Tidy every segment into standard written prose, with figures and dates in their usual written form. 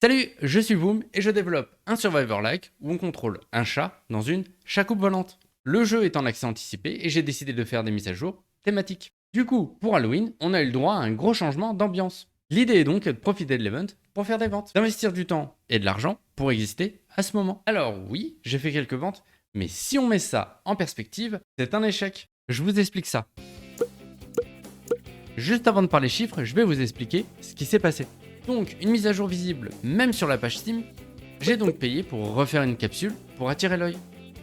Salut, je suis Boom et je développe un Survivor-like où on contrôle un chat dans une chacoupe volante. Le jeu est en accès anticipé et j'ai décidé de faire des mises à jour thématiques. Du coup, pour Halloween, on a eu le droit à un gros changement d'ambiance. L'idée est donc de profiter de l'event pour faire des ventes, d'investir du temps et de l'argent pour exister à ce moment. Alors oui, j'ai fait quelques ventes, mais si on met ça en perspective, c'est un échec. Je vous explique ça. Juste avant de parler chiffres, je vais vous expliquer ce qui s'est passé. Donc, une mise à jour visible même sur la page Steam, j'ai donc payé pour refaire une capsule pour attirer l'œil.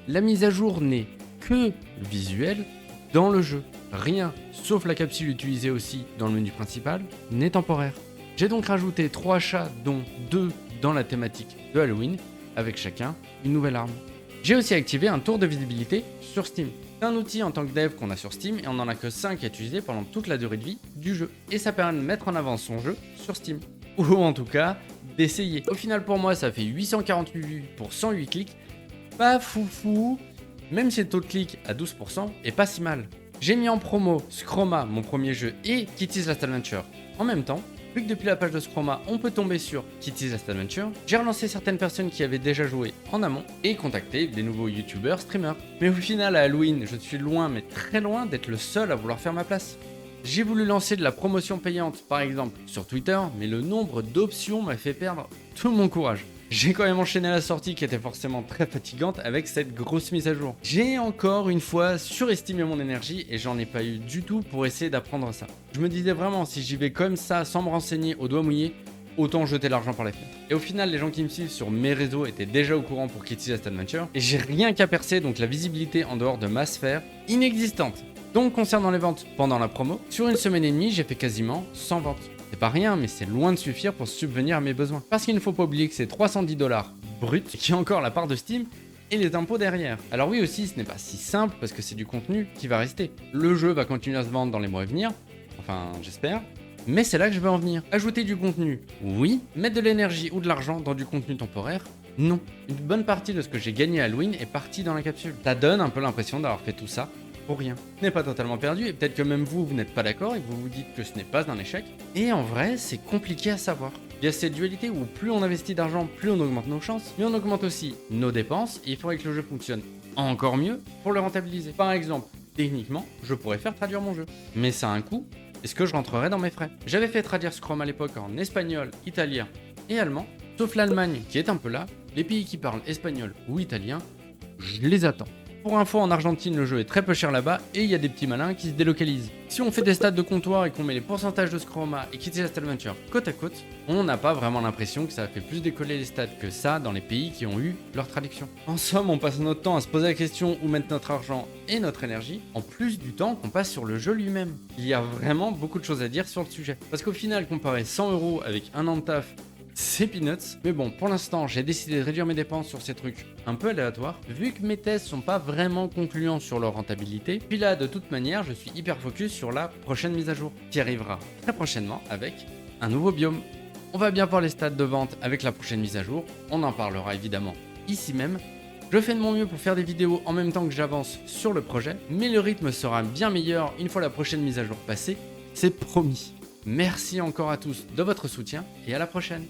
La mise à jour n'est que visuelle dans le jeu. Rien, sauf la capsule utilisée aussi dans le menu principal, n'est temporaire. J'ai donc rajouté 3 chats, dont 2 dans la thématique de Halloween, avec chacun une nouvelle arme. J'ai aussi activé un tour de visibilité sur Steam. C'est un outil en tant que dev qu'on a sur Steam et on n'en a que 5 à utiliser pendant toute la durée de vie du jeu. Et ça permet de mettre en avant son jeu sur Steam. Ou en tout cas, d'essayer. Au final pour moi ça fait 848 vues pour 108 clics. Pas foufou, même si le taux de clic à 12% est pas si mal. J'ai mis en promo Scroma, mon premier jeu, et Kitty's Last Adventure en même temps. Vu que depuis la page de Scroma, on peut tomber sur Kitty's Last Adventure, j'ai relancé certaines personnes qui avaient déjà joué en amont et contacté des nouveaux youtubeurs, streamers. Mais au final, à Halloween, je suis loin, mais très loin d'être le seul à vouloir faire ma place. J'ai voulu lancer de la promotion payante, par exemple, sur Twitter, mais le nombre d'options m'a fait perdre tout mon courage. J'ai quand même enchaîné la sortie qui était forcément très fatigante avec cette grosse mise à jour. J'ai encore une fois surestimé mon énergie et j'en ai pas eu du tout pour essayer d'apprendre ça. Je me disais vraiment, si j'y vais comme ça sans me renseigner au doigt mouillé, autant jeter l'argent par les fenêtres. Et au final, les gens qui me suivent sur mes réseaux étaient déjà au courant pour Kitty's Last Adventure et j'ai rien qu'à percer, donc la visibilité en dehors de ma sphère, inexistante. Donc concernant les ventes pendant la promo, sur une semaine et demie, j'ai fait quasiment 100 ventes. C'est pas rien, mais c'est loin de suffire pour subvenir à mes besoins. Parce qu'il ne faut pas oublier que c'est 310 $ brut, qui est encore la part de Steam, et les impôts derrière. Alors oui aussi, ce n'est pas si simple parce que c'est du contenu qui va rester. Le jeu va continuer à se vendre dans les mois à venir, enfin j'espère, mais c'est là que je veux en venir. Ajouter du contenu, oui. Mettre de l'énergie ou de l'argent dans du contenu temporaire, non. Une bonne partie de ce que j'ai gagné à Halloween est partie dans la capsule. Ça donne un peu l'impression d'avoir fait tout ça pour rien. Ce n'est pas totalement perdu et peut-être que même vous n'êtes pas d'accord et que vous vous dites que ce n'est pas un échec. Et en vrai, c'est compliqué à savoir. Il y a cette dualité où plus on investit d'argent, plus on augmente nos chances, mais on augmente aussi nos dépenses et il faudrait que le jeu fonctionne encore mieux pour le rentabiliser. Par exemple, techniquement, je pourrais faire traduire mon jeu, mais ça a un coût. Est-ce que je rentrerai dans mes frais? J'avais fait traduire Scrum à l'époque en espagnol, italien et allemand, sauf l'Allemagne qui est un peu là, les pays qui parlent espagnol ou italien, je les attends. Pour info, en Argentine, le jeu est très peu cher là-bas et il y a des petits malins qui se délocalisent. Si on fait des stats de comptoir et qu'on met les pourcentages de Scroma et Kitty's Last Adventure côte à côte, on n'a pas vraiment l'impression que ça a fait plus décoller les stats que ça dans les pays qui ont eu leur traduction. En somme, on passe notre temps à se poser la question où mettre notre argent et notre énergie, en plus du temps qu'on passe sur le jeu lui-même. Il y a vraiment beaucoup de choses à dire sur le sujet. Parce qu'au final, comparer 100 € avec un an de taf, c'est peanuts, mais bon, pour l'instant, j'ai décidé de réduire mes dépenses sur ces trucs un peu aléatoires, vu que mes tests sont pas vraiment concluants sur leur rentabilité. Puis là, de toute manière, je suis hyper focus sur la prochaine mise à jour, qui arrivera très prochainement avec un nouveau biome. On va bien voir les stats de vente avec la prochaine mise à jour, on en parlera évidemment ici même. Je fais de mon mieux pour faire des vidéos en même temps que j'avance sur le projet, mais le rythme sera bien meilleur une fois la prochaine mise à jour passée, c'est promis. Merci encore à tous de votre soutien et à la prochaine.